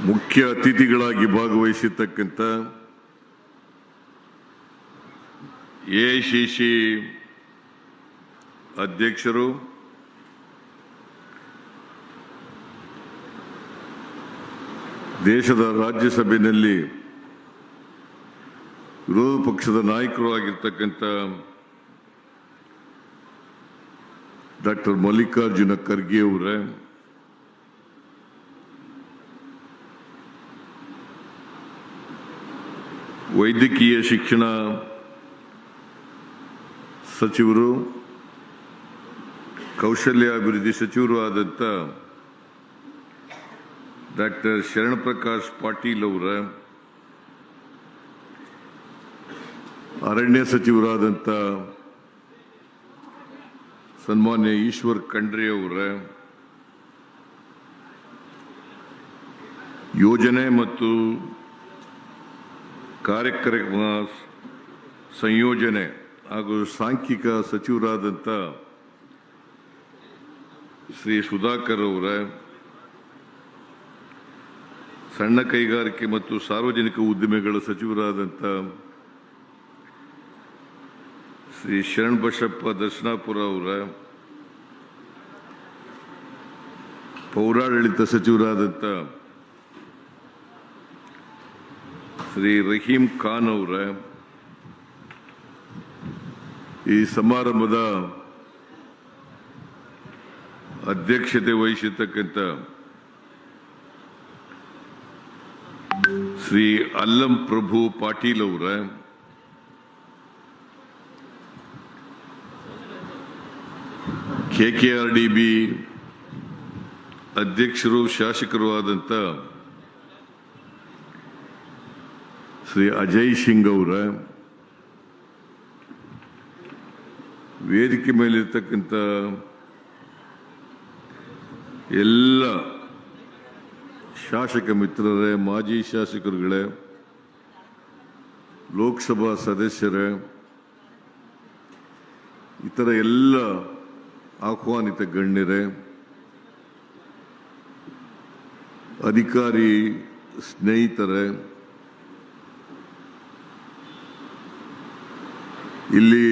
ಮುಖ್ಯ ಅತಿಥಿಗಳಾಗಿ ಭಾಗವಹಿಸಿರ್ತಕ್ಕಂಥ ಎಐಸಿಸಿ ಅಧ್ಯಕ್ಷರು, ದೇಶದ ರಾಜ್ಯಸಭೆಯಲ್ಲಿ ವಿರೋಧ ಪಕ್ಷದ ನಾಯಕರು ಆಗಿರ್ತಕ್ಕಂಥ ಡಾಕ್ಟರ್ ಮಲ್ಲಿಕಾರ್ಜುನ ಖರ್ಗೆ ಅವರೇ, ವೈದ್ಯಕೀಯ ಶಿಕ್ಷಣ ಸಚಿವರು, ಕೌಶಲ್ಯಾಭಿವೃದ್ಧಿ ಸಚಿವರು ಆದಂಥ ಡಾಕ್ಟರ್ ಶರಣಪ್ರಕಾಶ್ ಪಾಟೀಲ್ ಅವರ, ಅರಣ್ಯ ಸಚಿವರಾದಂಥ ಸನ್ಮಾನ್ಯ ಈಶ್ವರ್ ಖಂಡ್ರೆ ಅವರ, ಯೋಜನೆ ಮತ್ತು ಕಾರ್ಯಕ್ರಮ ಸಂಯೋಜನೆ ಹಾಗೂ ಸಾಂಖ್ಯಿಕ ಸಚಿವರಾದಂಥ ಶ್ರೀ ಸುಧಾಕರ್ ಅವರ, ಸಣ್ಣ ಕೈಗಾರಿಕೆ ಮತ್ತು ಸಾರ್ವಜನಿಕ ಉದ್ದಿಮೆಗಳ ಸಚಿವರಾದಂಥ ಶ್ರೀ ಶರಣಬಸಪ್ಪ ದರ್ಶನಾಪುರ ಅವರ, ಪೌರಾಡಳಿತ ಸಚಿವರಾದಂಥ ಶ್ರೀ ರಹೀಂ ಖಾನ್ ಅವರ, ಈ ಸಮಾರಂಭದ ಅಧ್ಯಕ್ಷತೆ ವಹಿಸಿರ್ತಕ್ಕಂಥ ಶ್ರೀ ಅಲ್ಲಂ ಪ್ರಭು ಪಾಟೀಲ್ ಅವರ, ಕೆಕೆಆರ್ಡಿಬಿ ಅಧ್ಯಕ್ಷರು ಶಾಸಕರು ಆದಂಥ ಶ್ರೀ ಅಜಯ್ ಸಿಂಗ್ ಅವರ, ವೇದಿಕೆ ಮೇಲಿರ್ತಕ್ಕಂಥ ಎಲ್ಲ ಶಾಸಕ ಮಿತ್ರರೇ, ಮಾಜಿ ಶಾಸಕರುಗಳೇ, ಲೋಕಸಭಾ ಸದಸ್ಯರೇ, ಇತರ ಎಲ್ಲ ಆಹ್ವಾನಿತ ಗಣ್ಯರೇ, ಅಧಿಕಾರಿ ಸ್ನೇಹಿತರೇ, ಇಲ್ಲಿ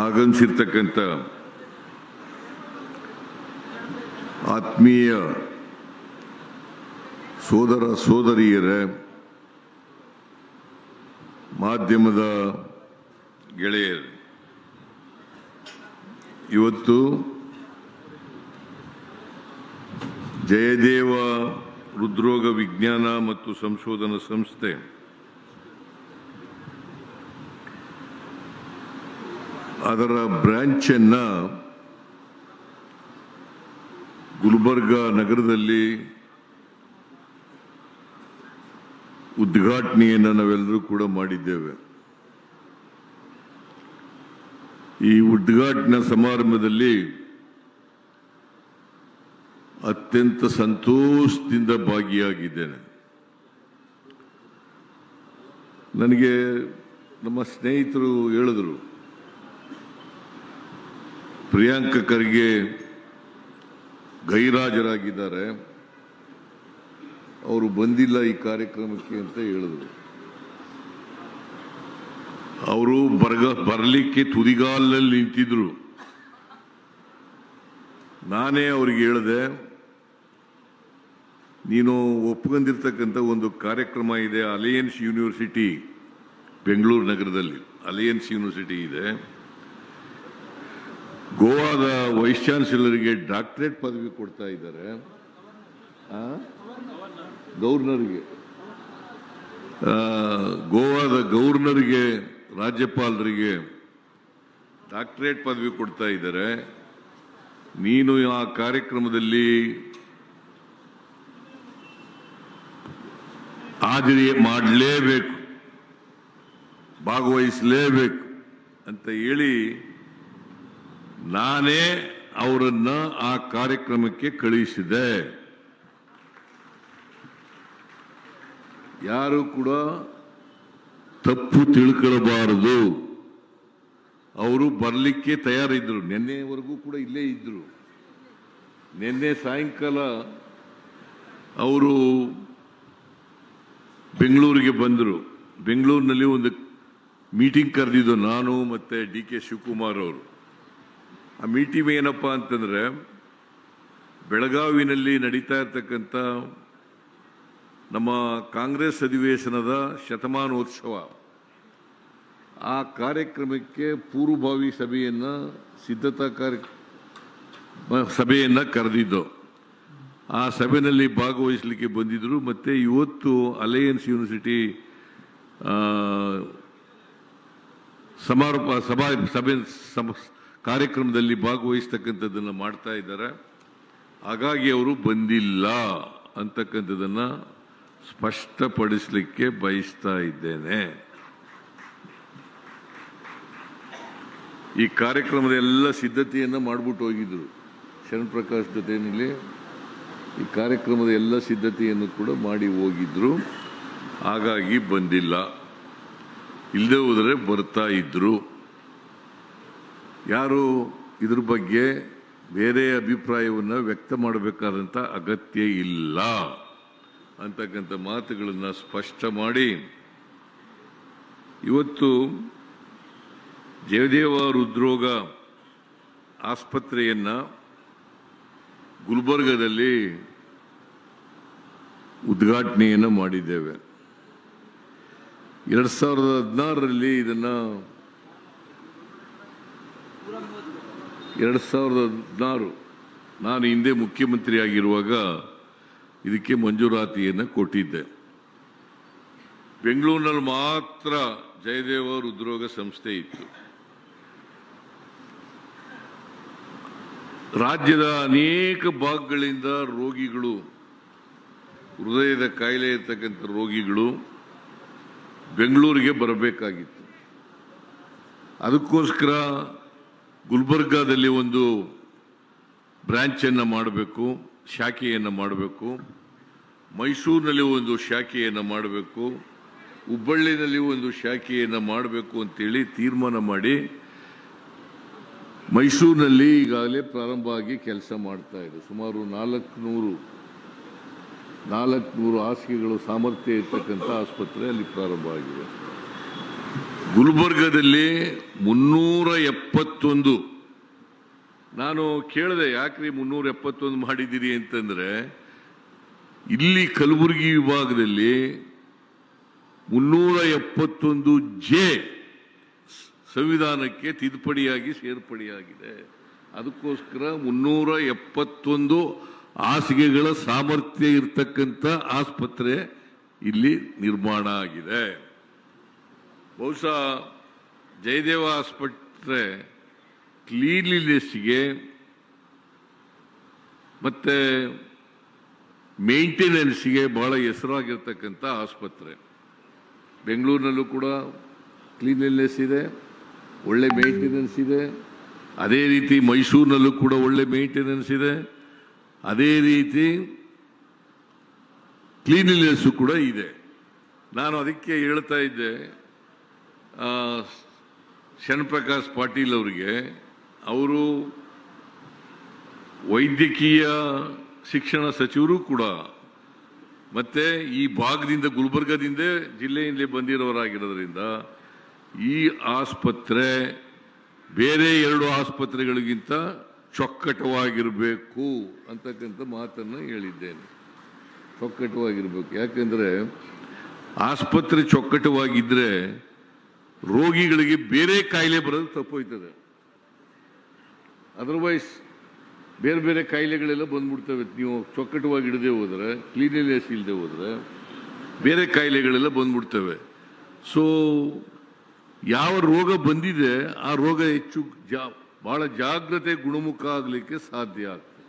ಆಗಮಿಸಿರ್ತಕ್ಕಂಥ ಆತ್ಮೀಯ ಸೋದರ ಸೋದರಿಯರೇ, ಮಾಧ್ಯಮದ ಗೆಳೆಯರು, ಇವತ್ತು ಜಯದೇವ ಹೃದ್ರೋಗ ವಿಜ್ಞಾನ ಮತ್ತು ಸಂಶೋಧನಾ ಸಂಸ್ಥೆ ಅದರ ಬ್ರಾಂಚ್ ಅನ್ನ ಗುಲ್ಬರ್ಗ ನಗರದಲ್ಲಿ ಉದ್ಘಾಟನೆಯನ್ನು ನಾವೆಲ್ಲರೂ ಕೂಡ ಮಾಡಿದ್ದೇವೆ. ಈ ಉದ್ಘಾಟನಾ ಸಮಾರಂಭದಲ್ಲಿ ಅತ್ಯಂತ ಸಂತೋಷದಿಂದ ಭಾಗಿಯಾಗಿದ್ದೇನೆ. ನನಗೆ ನಮ್ಮ ಸ್ನೇಹಿತರು ಹೇಳಿದರು, ಪ್ರಿಯಾಂಕ ಖರ್ಗೆ ಗೈರಾಜರಾಗಿದ್ದಾರೆ, ಅವರು ಬಂದಿಲ್ಲ ಈ ಕಾರ್ಯಕ್ರಮಕ್ಕೆ ಅಂತ ಹೇಳಿದರು. ಅವರು ಬರಲಿಕ್ಕೆ ತುದಿಗಾಲಲ್ಲಿ ನಿಂತಿದ್ರು. ನಾನೇ ಅವ್ರಿಗೆ ಹೇಳಿದೆ, ನೀನು ಒಪ್ಕೊಂಡಿರ್ತಕ್ಕಂಥ ಒಂದು ಕಾರ್ಯಕ್ರಮ ಇದೆ, ಅಲಯನ್ಸ್ ಯೂನಿವರ್ಸಿಟಿ ಬೆಂಗಳೂರು ನಗರದಲ್ಲಿ ಅಲಯನ್ಸ್ ಯೂನಿವರ್ಸಿಟಿ ಇದೆ, ಗೋವಾದ ವೈಸ್ ಚಾನ್ಸಲರ್ಗೆ ಡಾಕ್ಟರೇಟ್ ಪದವಿ ಕೊಡ್ತಾ ಇದ್ದಾರೆ, ಗವರ್ನರ್ಗೆ, ಗೋವಾದ ಗವರ್ನರ್ಗೆ, ರಾಜ್ಯಪಾಲರಿಗೆ ಡಾಕ್ಟರೇಟ್ ಪದವಿ ಕೊಡ್ತಾ ಇದ್ದಾರೆ. ನೀನು ಆ ಕಾರ್ಯಕ್ರಮದಲ್ಲಿ ಹಾಜರಿ ಮಾಡಲೇಬೇಕು, ಭಾಗವಹಿಸಲೇಬೇಕು ಅಂತ ಹೇಳಿ ನಾನೇ ಅವರನ್ನ ಆ ಕಾರ್ಯಕ್ರಮಕ್ಕೆ ಕಳುಹಿಸಿದೆ. ಯಾರು ಕೂಡ ತಪ್ಪು ತಿಳ್ಕೊಳ್ಳಬಾರದು. ಅವರು ಬರಲಿಕ್ಕೆ ತಯಾರಿದ್ರು, ನಿನ್ನೆವರೆಗೂ ಕೂಡ ಇಲ್ಲೇ ಇದ್ರು. ನಿನ್ನೆ ಸಾಯಂಕಾಲ ಅವರು ಬೆಂಗಳೂರಿಗೆ ಬಂದರು. ಬೆಂಗಳೂರಿನಲ್ಲಿ ಒಂದು ಮೀಟಿಂಗ್ ಕರೆದಿದ್ದು ನಾನು ಮತ್ತು DK ಶಿವಕುಮಾರ್ ಅವರು. ಆ ಮೀಟಿಂಗ್ ಏನಪ್ಪ ಅಂತಂದರೆ, ಬೆಳಗಾವಿನಲ್ಲಿ ನಡೀತಾ ಇರ್ತಕ್ಕಂಥ ನಮ್ಮ ಕಾಂಗ್ರೆಸ್ ಅಧಿವೇಶನದ ಶತಮಾನೋತ್ಸವ, ಆ ಕಾರ್ಯಕ್ರಮಕ್ಕೆ ಪೂರ್ವಭಾವಿ ಸಿದ್ಧತಾ ಸಭೆಯನ್ನು ಕರೆದಿದ್ದು. ಆ ಸಭೆಯಲ್ಲಿ ಭಾಗವಹಿಸಲಿಕ್ಕೆ ಬಂದಿದ್ದರು. ಮತ್ತು ಇವತ್ತು ಅಲಯನ್ಸ್ ಯೂನಿವರ್ಸಿಟಿ ಸಮಾರೋಪ ಸಭೆ ಕಾರ್ಯಕ್ರಮದಲ್ಲಿ ಭಾಗವಹಿಸ್ತಕ್ಕಂಥದ್ದನ್ನು ಮಾಡ್ತಾ ಇದ್ದಾರೆ. ಹಾಗಾಗಿ ಅವರು ಬಂದಿಲ್ಲ ಅಂತಕ್ಕಂಥದ್ದನ್ನು ಸ್ಪಷ್ಟಪಡಿಸಲಿಕ್ಕೆ ಬಯಸ್ತಾ ಇದ್ದೇನೆ. ಈ ಕಾರ್ಯಕ್ರಮದ ಎಲ್ಲ ಸಿದ್ಧತೆಯನ್ನು ಮಾಡಿಬಿಟ್ಟು ಹೋಗಿದ್ರು. ಶರಣ್ ಪ್ರಕಾಶ್ ಜೊತೆಯಲ್ಲಿ ಈ ಕಾರ್ಯಕ್ರಮದ ಎಲ್ಲ ಸಿದ್ಧತೆಯನ್ನು ಕೂಡ ಮಾಡಿ ಹೋಗಿದ್ರು. ಹಾಗಾಗಿ ಬಂದಿಲ್ಲ. ಇಲ್ಲದೆ ಹೋದರೆ ಬರ್ತಾ ಇದ್ರು. ಯಾರು ಇದ್ರ ಬಗ್ಗೆ ಬೇರೆ ಅಭಿಪ್ರಾಯವನ್ನು ವ್ಯಕ್ತ ಮಾಡಬೇಕಾದಂಥ ಅಗತ್ಯ ಇಲ್ಲ ಅಂತಕ್ಕಂಥ ಮಾತುಗಳನ್ನು ಸ್ಪಷ್ಟ ಮಾಡಿ, ಇವತ್ತು ಜಯದೇವ ಹೃದ್ರೋಗ ಆಸ್ಪತ್ರೆಯನ್ನು ಗುಲ್ಬರ್ಗದಲ್ಲಿ ಉದ್ಘಾಟನೆಯನ್ನು ಮಾಡಿದ್ದೇವೆ. 2016ರಲ್ಲಿ ಇದನ್ನು 2016 ನಾನು ಹಿಂದೆ ಮುಖ್ಯಮಂತ್ರಿ ಆಗಿರುವಾಗ ಇದಕ್ಕೆ ಮಂಜೂರಾತಿಯನ್ನು ಕೊಟ್ಟಿದ್ದೆ. ಬೆಂಗಳೂರಿನಲ್ಲಿ ಮಾತ್ರ ಜಯದೇವ ಹೃದ್ರೋಗ ಸಂಸ್ಥೆ ಇತ್ತು. ರಾಜ್ಯದ ಅನೇಕ ಭಾಗಗಳಿಂದ ರೋಗಿಗಳು, ಹೃದಯದ ಕಾಯಿಲೆ ಇರ್ತಕ್ಕಂಥ ರೋಗಿಗಳು ಬೆಂಗಳೂರಿಗೆ ಬರಬೇಕಾಗಿತ್ತು. ಅದಕ್ಕೋಸ್ಕರ ಗುಲ್ಬರ್ಗಾದಲ್ಲಿ ಒಂದು ಬ್ರಾಂಚನ್ನು ಮಾಡಬೇಕು, ಶಾಖೆಯನ್ನು ಮಾಡಬೇಕು. ಮೈಸೂರಿನಲ್ಲಿ ಒಂದು ಶಾಖೆಯನ್ನು ಮಾಡಬೇಕು, ಹುಬ್ಬಳ್ಳಿನಲ್ಲಿ ಒಂದು ಶಾಖೆಯನ್ನು ಮಾಡಬೇಕು ಅಂತೇಳಿ ತೀರ್ಮಾನ ಮಾಡಿ ಮೈಸೂರಿನಲ್ಲಿ ಈಗಾಗಲೇ ಪ್ರಾರಂಭ ಆಗಿ ಕೆಲಸ ಮಾಡ್ತಾ ಇದೆ. ಸುಮಾರು 400 ಹಾಸಿಗೆಗಳು ಸಾಮರ್ಥ್ಯ ಇರ್ತಕ್ಕಂಥ ಆಸ್ಪತ್ರೆ ಅಲ್ಲಿ ಪ್ರಾರಂಭ ಆಗಿದೆ. ಗುಲ್ಬರ್ಗದಲ್ಲಿ 371. ನಾನು ಕೇಳಿದೆ, ಯಾಕ್ರಿ 371 ಮಾಡಿದ್ದೀರಿ ಅಂತಂದ್ರೆ, ಇಲ್ಲಿ ಕಲಬುರಗಿ ವಿಭಾಗದಲ್ಲಿ 371J ಸಂವಿಧಾನಕ್ಕೆ ತಿದ್ದುಪಡಿಯಾಗಿ ಸೇರ್ಪಡೆಯಾಗಿದೆ. ಅದಕ್ಕೋಸ್ಕರ 371 ಹಾಸಿಗೆಗಳ ಸಾಮರ್ಥ್ಯ ಇರತಕ್ಕಂಥ ಆಸ್ಪತ್ರೆ ಇಲ್ಲಿ ನಿರ್ಮಾಣ ಆಗಿದೆ. ಬಹುಶಃ ಜಯದೇವ ಆಸ್ಪತ್ರೆ ಕ್ಲೀನ್ಲಿನೆಸ್ಗೆ ಮತ್ತೆ ಮೇಂಟೆನೆನ್ಸ್ಗೆ ಬಹಳ ಹೆಸರಾಗಿರ್ತಕ್ಕಂಥ ಆಸ್ಪತ್ರೆ. ಬೆಂಗಳೂರಿನಲ್ಲೂ ಕೂಡ ಕ್ಲೀನ್ಲಿನೆಸ್ ಇದೆ, ಒಳ್ಳೆ ಮೇಂಟೆನೆನ್ಸ್ ಇದೆ. ಅದೇ ರೀತಿ ಮೈಸೂರಿನಲ್ಲೂ ಕೂಡ ಒಳ್ಳೆ ಮೇಂಟೆನೆನ್ಸ್ ಇದೆ. ಅದೇ ರೀತಿ ಕ್ಲೀನ್ಲಿನೆಸ್ ಕೂಡ ಇದೆ. ನಾನು ಅದಕ್ಕೆ ಹೇಳ್ತಾ ಇದ್ದೆ ಶರಣ್ ಪ್ರಕಾಶ್ ಪಾಟೀಲ್ ಅವರಿಗೆ, ಅವರು ವೈದ್ಯಕೀಯ ಶಿಕ್ಷಣ ಸಚಿವರು ಕೂಡ, ಮತ್ತೆ ಈ ಭಾಗದಿಂದ ಗುಲ್ಬರ್ಗದಿಂದ ಜಿಲ್ಲೆಯಲ್ಲಿ ಬಂದಿರೋರಾಗಿರೋದ್ರಿಂದ ಈ ಆಸ್ಪತ್ರೆ ಬೇರೆ 2 ಆಸ್ಪತ್ರೆಗಳಿಗಿಂತ ಚೊಕ್ಕಟವಾಗಿರಬೇಕು ಅಂತಕ್ಕಂಥ ಮಾತನ್ನು ಹೇಳಿದ್ದೇನೆ. ಚೊಕ್ಕಟವಾಗಿರಬೇಕು. ಯಾಕೆಂದರೆ ಆಸ್ಪತ್ರೆ ಚೊಕ್ಕಟವಾಗಿದ್ದರೆ ರೋಗಿಗಳಿಗೆ ಬೇರೆ ಕಾಯಿಲೆ ಬರೋದು ತಪ್ಪೋಯ್ತದೆ. ಅದರ್ವೈಸ್ ಬೇರೆ ಬೇರೆ ಕಾಯಿಲೆಗಳೆಲ್ಲ ಬಂದ್ಬಿಡ್ತವೆ. ನೀವು ಚೊಕ್ಕಟವಾಗಿ ಇಡದೆ ಹೋದರೆ, ಕ್ಲೀನ್ಲಿನೆಸ್ ಇಲ್ಲದೆ ಹೋದರೆ ಬೇರೆ ಕಾಯಿಲೆಗಳೆಲ್ಲ ಬಂದ್ಬಿಡ್ತವೆ. ಸೊ ಯಾವ ರೋಗ ಬಂದಿದೆ ಆ ರೋಗ ಹೆಚ್ಚು ಬಹಳ ಜಾಗ್ರತೆ ಗುಣಮುಖ ಆಗಲಿಕ್ಕೆ ಸಾಧ್ಯ ಆಗ್ತದೆ.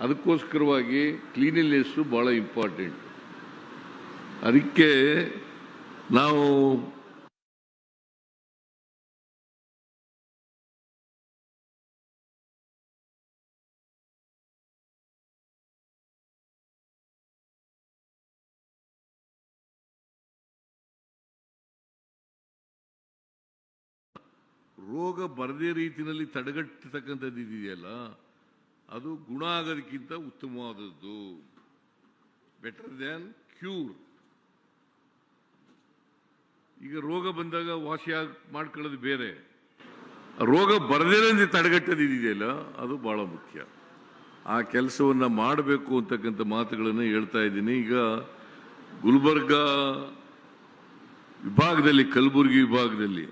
ಅದಕ್ಕೋಸ್ಕರವಾಗಿ ಕ್ಲೀನ್ಲಿನೆಸ್ಸು ಬಹಳ ಇಂಪಾರ್ಟೆಂಟ್. ಅದಕ್ಕೆ ನಾವು ರೋಗ ಬರದೇ ರೀತಿಯಲ್ಲಿ ತಡೆಗಟ್ಟತಕ್ಕಂಥದ್ದು ಇದೆಯಲ್ಲ, ಅದು ಗುಣ ಆಗೋದಕ್ಕಿಂತ ಉತ್ತಮವಾದದ್ದು. Better than cure. ಈಗ ರೋಗ ಬಂದಾಗ ವಾಸಿ ಮಾಡ್ಕೊಳ್ಳೋದು ಬೇರೆ, ರೋಗ ಬರದೇನೆ ತಡೆಗಟ್ಟೋದಿದೆಯಲ್ಲ ಅದು ಬಹಳ ಮುಖ್ಯ. ಆ ಕೆಲಸವನ್ನ ಮಾಡಬೇಕು ಅಂತಕ್ಕಂಥ ಮಾತುಗಳನ್ನು ಹೇಳ್ತಾ ಇದ್ದೀನಿ. ಈಗ ಗುಲ್ಬರ್ಗ ವಿಭಾಗದಲ್ಲಿ, ಕಲಬುರಗಿ ವಿಭಾಗದಲ್ಲಿ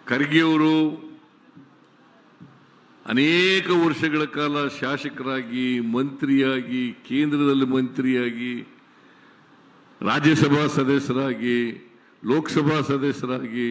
ಖರ್ಗೆಯವರು ಅನೇಕ ವರ್ಷಗಳ ಕಾಲ ಶಾಸಕರಾಗಿ, ಮಂತ್ರಿಯಾಗಿ, ಕೇಂದ್ರದಲ್ಲಿ ಮಂತ್ರಿಯಾಗಿ, ರಾಜ್ಯಸಭಾ ಸದಸ್ಯರಾಗಿ, ಲೋಕಸಭಾ ಸದಸ್ಯರಾಗಿ